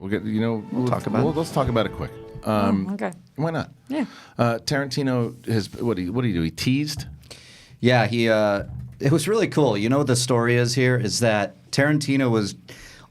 We'll get. We'll talk about it. Let's talk about it quick. Okay. Why not? Yeah. Tarantino has what do you do? He teased. Yeah, it was really cool. You know what the story is here is that Tarantino was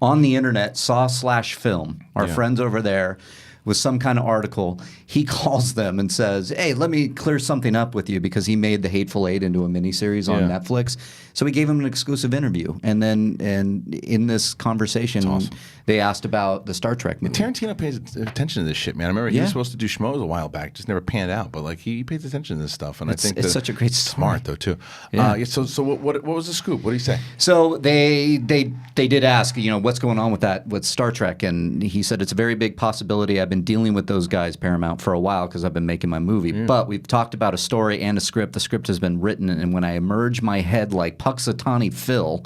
on the internet, saw/film, our friends over there, with some kind of article. He calls them and says, hey, let me clear something up with you, because he made The Hateful Eight into a miniseries on Netflix. So we gave him an exclusive interview. And in this conversation, they asked about the Star Trek movie. Tarantino pays attention to this shit, man. I remember he was supposed to do Schmoes a while back, just never panned out. But he pays attention to this stuff, and I think it's such a great story. Smart though too. So what was the scoop? What did he say? So they did ask, what's going on with Star Trek, and he said it's a very big possibility. I've been dealing with those guys, Paramount, for a while because I've been making my movie. But we've talked about a story and a script. The script has been written, and when I emerge my head like Puxatawny Phil,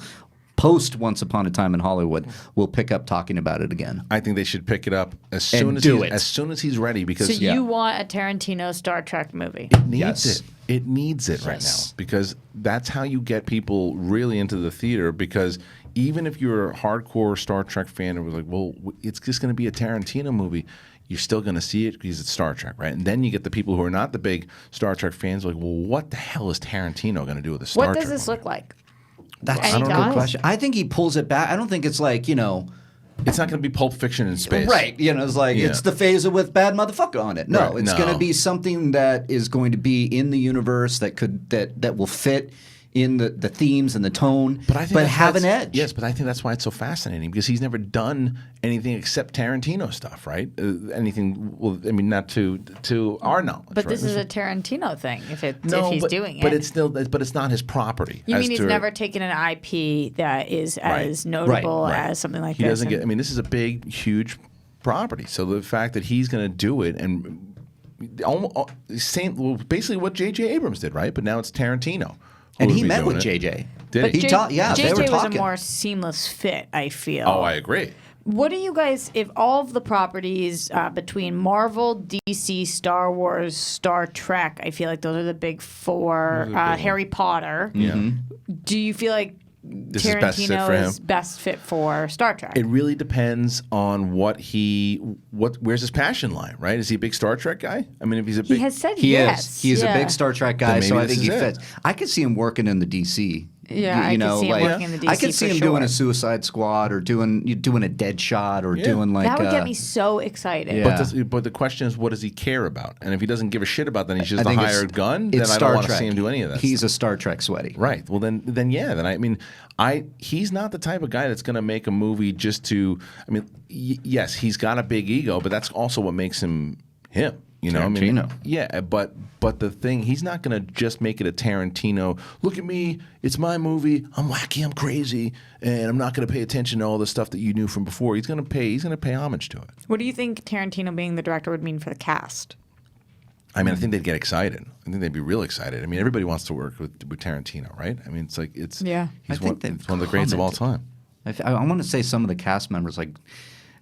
post Once Upon a Time in Hollywood, we'll pick up talking about it again. I think they should pick it up as soon as he's ready. Because so you want a Tarantino Star Trek movie? It needs it. It needs it right now, because that's how you get people really into the theater. Because even if you're a hardcore Star Trek fan and was like, well, it's just going to be a Tarantino movie, you're still going to see it because it's Star Trek, right? And then you get the people who are not the big Star Trek fans like, well, what the hell is Tarantino going to do with a Star Trek? What does this look like? That's a good question. I think he pulls it back. I don't think it's like, it's not going to be Pulp Fiction in space. Right. It's like, it's the phaser with bad motherfucker on it. No, it's going to be something that is going to be in the universe that will fit in the themes and the tone, but have an edge. Yes, but I think that's why it's so fascinating, because he's never done anything except Tarantino stuff, right? Not to our knowledge. But this is a Tarantino thing. If he's doing it, but it's not his property. You mean he's never taken an IP that is as notable as something like this? He doesn't get. This is a big, huge property. So the fact that he's going to do it and basically what J.J. Abrams did, right? But now it's Tarantino. And he met with JJ. Did he? They were talking. was a more seamless fit, I feel. Oh, I agree. What do you guys, if all of the properties between Marvel, DC, Star Wars, Star Trek, I feel like those are the big four, Harry Potter, do you feel like Tarantino is best fit for Star Trek? It really depends on where's his passion lie, right? Is he a big Star Trek guy? If he's a big... He has said he yes. He is a big Star Trek guy, so I think he fits. I could see him working in the DC. Yeah, I could see him working in the DC. I could see him doing a Suicide Squad or doing a Deadshot or doing like... That would get me so excited. Yeah. But the question is, what does he care about? And if he doesn't give a shit about that, he's just a hired gun, then I don't want to see him do any of that. He's a Star Trek sweaty. Right. Well, he's not the type of guy that's going to make a movie just to... yes, he's got a big ego, but that's also what makes him him. Tarantino. But the thing, he's not going to just make it a Tarantino. Look at me, it's my movie. I'm wacky, I'm crazy, and I'm not going to pay attention to all the stuff that you knew from before. He's going to pay homage to it. What do you think Tarantino being the director would mean for the cast? I think they'd get excited. I think they'd be real excited. Everybody wants to work with Tarantino, right? He's one of the greats of all time. I want to say some of the cast members, like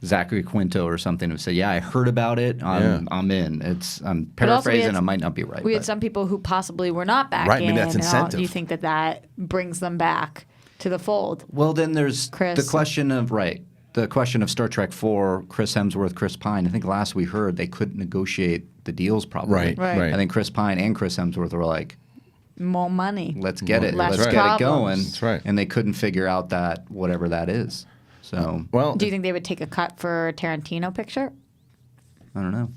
Zachary Quinto or something, who said, "Yeah, I heard about it. I'm in." I'm paraphrasing. I might not be right. We had some people who possibly were not back in. That's incentive. Do you think that brings them back to the fold? Well, then there's the question of Star Trek 4, Chris Hemsworth, Chris Pine. I think last we heard they couldn't negotiate the deals probably. Right. I think Chris Pine and Chris Hemsworth were like, more money. Let's get it. Less Let's get it going. That's right. And they couldn't figure out that whatever that is. So, do you think they would take a cut for a Tarantino picture? I don't know.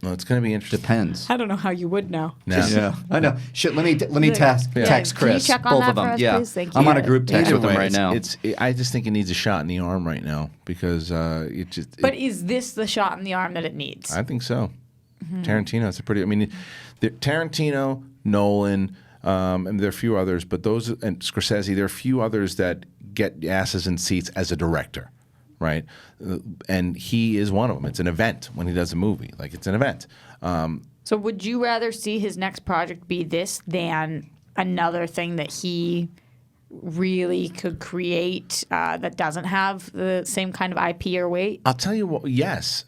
Well, it's going to be interesting. Depends. I don't know how you would know. Yeah, I know. Shit, let me text Chris. Can you check on both that of them. for us, Yeah, please? Thank you. I'm on a group text with them right now. I just think it needs a shot in the arm right now because it just. But is this the shot in the arm that it needs? I think so. Tarantino. It's a pretty. Tarantino, Nolan. And there are a few others, but those and Scorsese. There are a few others that get asses in seats as a director, right? And he is one of them. It's an event when he does a movie. It's an event. So would you rather see his next project be this than another thing that he really could create that doesn't have the same kind of IP or weight? I'll tell you what. Yes,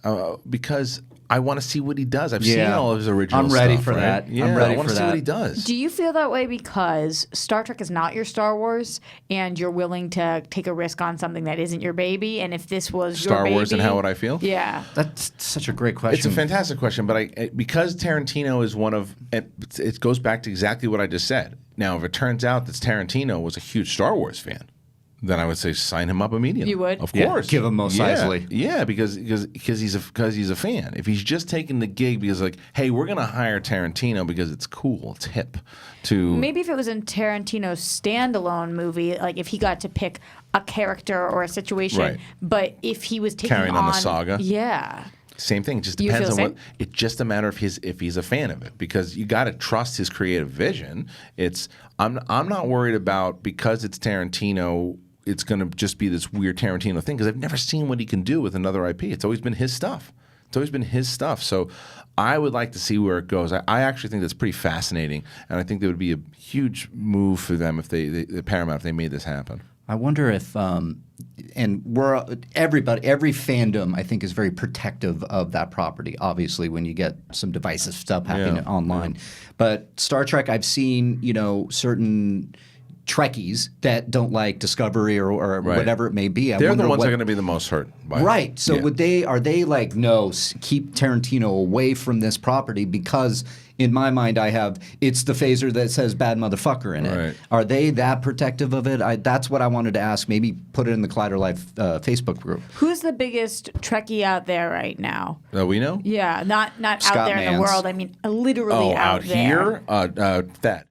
because I want to see what he does. I've seen all of his original I'm ready stuff, for right? that. Yeah, I'm ready I want for to see that. what he does. Do you feel that way because Star Trek is not your Star Wars, and you're willing to take a risk on something that isn't your baby? And if this was your Star baby, Wars and how would I feel? Yeah, That's such a great question. It's a fantastic question, but because Tarantino is one of it goes back to exactly what I just said. Now, if it turns out that Tarantino was a huge Star Wars fan, then I would say sign him up immediately. You would? Of Yeah, course. give him Mos Eisley. Yeah, because he's a fan. If he's just taking the gig because like, hey, we're gonna hire Tarantino because it's cool, it's hip. Maybe if it was in Tarantino's standalone movie, like if he got to pick a character or a situation, Right. But if he was taking Carrying on the saga. yeah. Same thing. It just You depends feel on the what. same? It's just a matter of if he's a fan of it, because you got to trust his creative vision. I'm not worried about because it's Tarantino. It's going to just be this weird Tarantino thing because I've never seen what he can do with another IP. It's always been his stuff. So I would like to see where it goes. I actually think that's pretty fascinating, and I think that would be a huge move for them if the Paramount if they made this happen. I wonder if, and every fandom I think is very protective of that property. Obviously, when you get some divisive stuff happening online, but Star Trek, I've seen certain Trekkies that don't like Discovery or whatever it may be. They're the ones that are going to be the most hurt by it. Right. So are they like, no, keep Tarantino away from this property because in my mind it's the phaser that says bad motherfucker in it. Right. Are they that protective of it? That's what I wanted to ask. Maybe put it in the Collider Live Facebook group. Who's the biggest Trekkie out there right now? We know? Yeah, not Scott out there in the Mantz. world. I mean, literally out there. here? That.